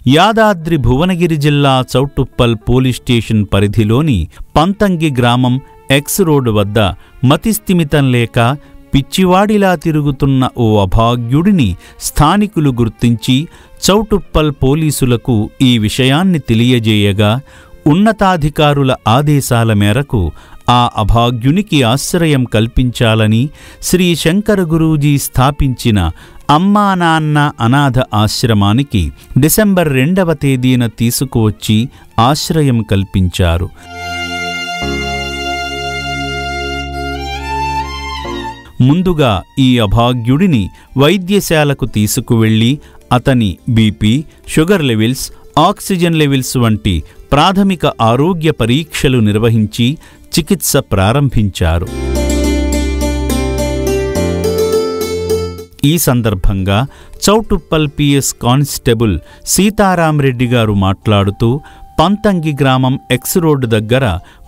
యాదాద్రి భువనగిరి జిల్లా Choutuppal police station పరిధిలోని పంతంగి గ్రామం ఎక్స్ రోడ్ వద్ద మతిస్థిమితం లేక పిచ్చివాడిలా తిరుగుతున్న ఓ అభాగ్యుడిని స్థానికులు గుర్తించి చౌటుప్పల్ పోలీసులకు ఈ విషయాన్ని తెలియజేయగా ఉన్నతాధికారుల ఆదేశాల మేరకు ఆ అభాగ్యునికి ఆశ్రయం కల్పించాలని శ్రీ శంకర గురూజీ స్థాపించిన అమ్మా నాన్న అనాథ ఆశ్రమానికి డిసెంబర్ 2వ తేదీన తీసుకువచ్చి ఆశ్రయం కల్పించారు. ముందుగా ఈ అభాగ్యుడిని వైద్యశాలకు తీసుకువెళ్లి అతని BP, sugar levels, oxygen levels వంటి ప్రాథమిక ఆరోగ్య పరీక్షలు నిర్వహించి చికిత్స ప్రారంభించారు. ఈ సందర్భంగా చౌటుప్పల్ పిఎస్ కానిస్టేబుల్ సీతారాంరెడ్డి గారు మాట్లాడుతూ పంతంగి గ్రామం ఎక్స్ రోడ్డు దగ్గర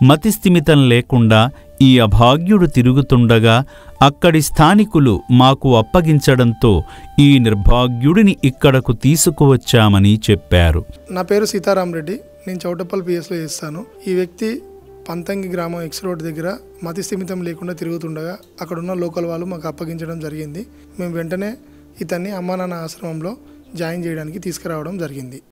మతిస్థిమితం లేకుండా ఈ అభాగ్యుడు తిరుగుతుండగా అక్కడి స్థానికులు మాకు అప్పగించడంతో ఈ నిర్భాగ్యుడిని ఇక్కడకు తీసుకువచ్చామని చెప్పారు. నా పేరు సీతారాంరెడ్డి, నేను చౌటుప్పల్ పిఎస్లో చేస్తాను. ఈ వ్యక్తి పంతంగి గ్రామం ఎక్స్ రోడ్ దగ్గర మతిస్థిమితం లేకుండా తిరుగుతుండగా అక్కడున్న లోకల్ వాళ్ళు మాకు అప్పగించడం జరిగింది. మేము వెంటనే ఇతన్ని అమ్మా నాన్న ఆశ్రమంలో జాయిన్ చేయడానికి తీసుకురావడం జరిగింది.